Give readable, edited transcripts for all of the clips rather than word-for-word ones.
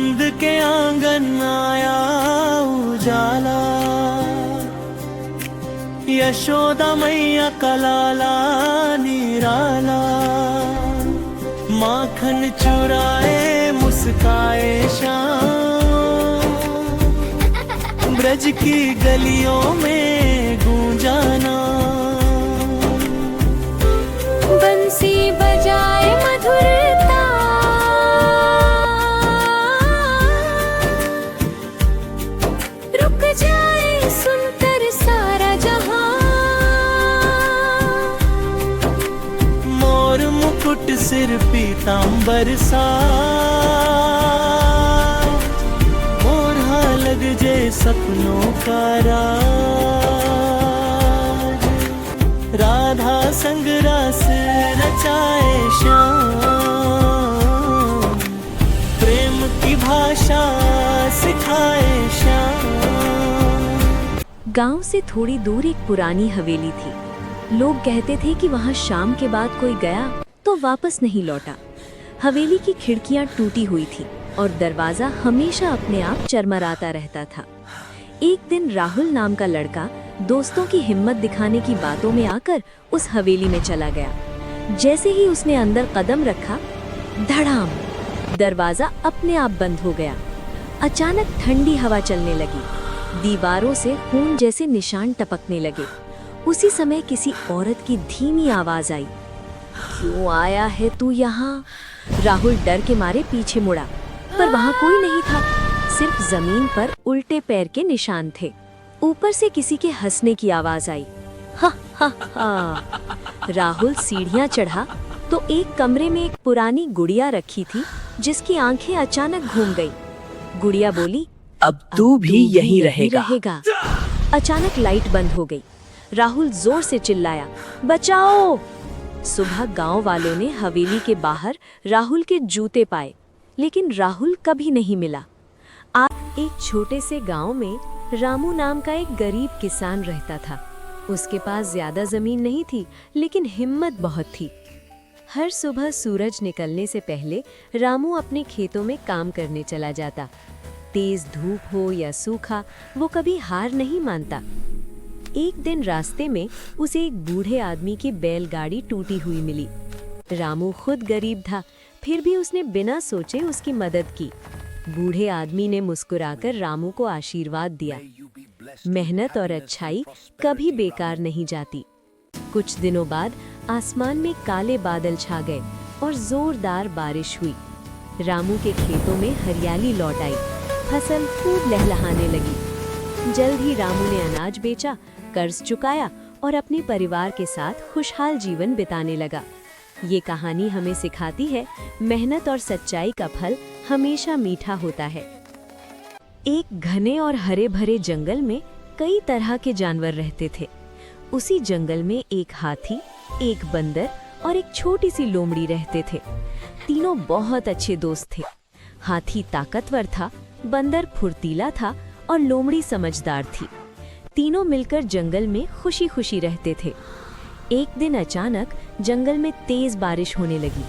नंद के आंगन आया उजाला, यशोदा मैया का लाला निराला। माखन चुराए मुस्काए श्याम, ब्रज की गलियों में गूंजाना। बंसी बजाए मधुरता, रुक जाए सुनकर सारा जहां। मोर मुकुट सिर पीतांबर सा, मोरहा लग जे सपनों का राज। राधा संग रस रचाए श्याम, प्रेम की भाषा सिखाए श्याम। गांव से थोड़ी दूर एक पुरानी हवेली थी। लोग कहते थे कि वहां शाम के बाद कोई गया तो वापस नहीं लौटा। हवेली की खिड़कियां टूटी हुई थी और दरवाजा हमेशा अपने आप चरमराता रहता था। एक दिन राहुल नाम का लड़का दोस्तों की हिम्मत दिखाने की बातों में आकर उस हवेली में चला गया। जैसे ही उसने अंदर कदम रखा, धड़ाम, दरवाजा अपने आप बंद हो गया। अचानक ठंडी हवा चलने लगी, दीवारों से खून जैसे निशान टपकने लगे। उसी समय किसी औरत की धीमी आवाज आई, क्यों आया है तू यहाँ? राहुल डर के मारे पीछे मुड़ा, पर वहाँ कोई नहीं था। सिर्फ जमीन पर उल्टे पैर के निशान थे। ऊपर से किसी के हंसने की आवाज आई, हा हा हा। राहुल सीढ़ियाँ चढ़ा तो एक कमरे में एक पुरानी गुड़िया रखी थी, जिसकी आंखें अचानक घूम गई। गुड़िया बोली, अब तू भी यहीं रहेगा। अचानक लाइट बंद हो गई। राहुल जोर से चिल्लाया, बचाओ! सुबह गांव वालों ने हवेली के बाहर राहुल के जूते पाए, लेकिन राहुल कभी नहीं मिला। आज एक छोटे से गांव में रामू नाम का एक गरीब किसान रहता था। उसके पास ज्यादा जमीन नहीं थी, लेकिन हिम्मत बहुत थी। हर सुबह सूरज निकलने से पहले रामू अपने खेतों में काम करने चला जाता। तेज धूप हो या सूखा, वो कभी हार नहीं मानता। एक दिन रास्ते में उसे एक बूढ़े आदमी की बैलगाड़ी टूटी हुई मिली। रामू खुद गरीब था, फिर भी उसने बिना सोचे उसकी मदद की। बूढ़े आदमी ने मुस्कुराकर रामू को आशीर्वाद दिया। मेहनत और अच्छाई कभी बेकार नहीं जाती। कुछ दिनों बाद आसमान में काले बादल छा गए और जोरदार बारिश हुई। रामू के खेतों में हरियाली लौट आई, फसल खूब लहलहाने लगी। जल्द ही रामू ने अनाज बेचा, कर्ज चुकाया और अपने परिवार के साथ खुशहाल जीवन बिताने लगा। ये कहानी हमें सिखाती है, मेहनत और सच्चाई का फल हमेशा मीठा होता है। एक घने और हरे भरे जंगल में कई तरह के जानवर रहते थे। उसी जंगल में एक हाथी, एक बंदर और एक छोटी सी लोमड़ी रहते थे। तीनों बहुत अच्छे दोस्त थे। हाथी ताकतवर था, बंदर फुर्तीला था और लोमड़ी समझदार थी। तीनों मिलकर जंगल में खुशी खुशी रहते थे। एक दिन अचानक जंगल में तेज बारिश होने लगी।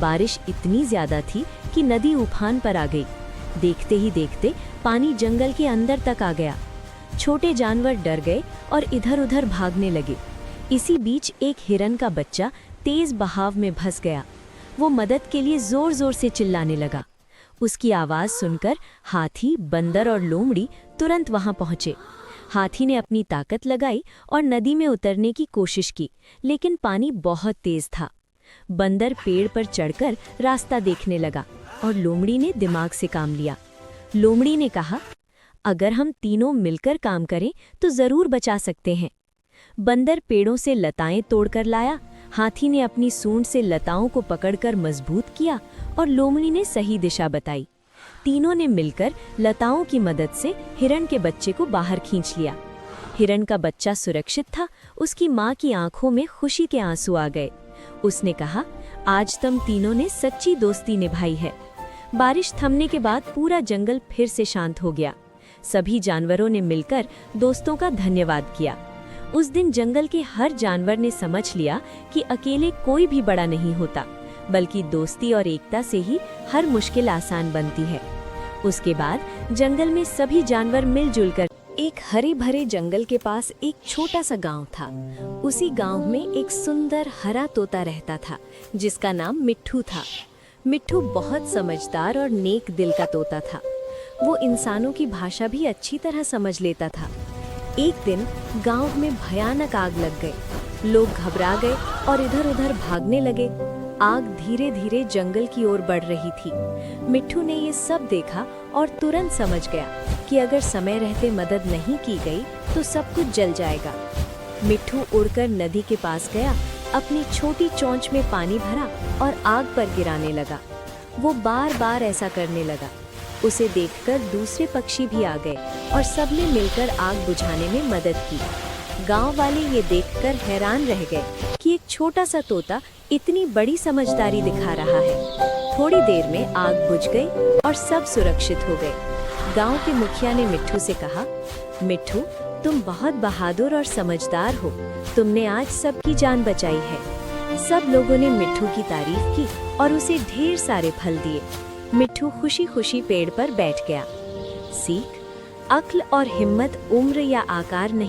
बारिश इतनी ज्यादा थी कि नदी उफान पर आ गई। देखते ही देखते पानी जंगल के अंदर तक आ गया। छोटे जानवर डर गए और इधर-उधर भागने लगे। इसी बीच एक हिरन का बच्चा तेज बहाव में फंस गया। वो मदद के लिए जोर-जोर से चिल्लाने लगा। उसकी आवाज सुनकर हाथी, बंदर और लोमड़ी तुरंत वहां पहुंचे। हाथी ने अपनी ताकत लगाई और नदी में उतरने की कोशिश की, लेकिन पानी बहुत तेज था। बंदर पेड़ पर चढ़कर रास्ता देखने लगा और लोमड़ी ने दिमाग से काम लिया। लोमड़ी ने कहा, अगर हम तीनों मिलकर काम करें तो जरूर बचा सकते हैं। बंदर पेड़ों से लताएं तोड़कर लाया, हाथी ने अपनी सूंड से लताओं को पकड़कर मजबूत किया और लोमड़ी ने सही दिशा बताई। तीनों ने मिलकर लताओं की मदद से हिरण के बच्चे को बाहर खींच लिया। हिरण का बच्चा सुरक्षित था। उसकी माँ की आंखों में खुशी के आंसू आ गए। उसने कहा, आज तुम तीनों ने सच्ची दोस्ती निभाई है। बारिश थमने के बाद पूरा जंगल फिर से शांत हो गया। सभी जानवरों ने मिलकर दोस्तों का धन्यवाद किया। उस दिन जंगल के हर जानवर ने समझ लिया कि अकेले कोई भी बड़ा नहीं होता, बल्कि दोस्ती और एकता से ही हर मुश्किल आसान बनती है। उसके बाद जंगल में सभी जानवर मिलजुल कर एक हरे भरे जंगल के पास एक छोटा सा गांव था। उसी गांव में एक सुंदर हरा तोता रहता था जिसका नाम मिट्ठू था। मिट्ठू बहुत समझदार और नेक दिल का तोता था। वो इंसानों की भाषा भी अच्छी तरह समझ लेता था। एक दिन गांव में भयानक आग लग गई। लोग घबरा गए और इधर-उधर भागने लगे। आग धीरे धीरे जंगल की ओर बढ़ रही थी। मिट्ठू ने ये सब देखा और तुरंत समझ गया कि अगर समय रहते मदद नहीं की गई तो सब कुछ जल जाएगा। मिट्ठू उड़कर नदी के पास गया, अपनी छोटी चोंच में पानी भरा और आग पर गिराने लगा। वो बार बार ऐसा करने लगा। उसे देखकर दूसरे पक्षी भी आ गए और सबने मिलकर आग बुझाने में मदद की। गांव वाले ये देखकर हैरान रह गए कि एक छोटा सा तोता इतनी बड़ी समझदारी दिखा रहा है। थोड़ी देर में आग बुझ गई और सब सुरक्षित हो गए। गांव के मुखिया ने मिट्ठू से कहा, मिट्ठू, तुम बहुत बहादुर और समझदार हो। तुमने आज सबकी जान बचाई है। सब लोगों ने मिट्ठू की तारीफ की और उसे ढेर सारे फल दिए। मिट्ठू खुशी खुशी पेड़ पर बैठ गया। सीख: अक्ल और हिम्मत उम्र या आकार नहीं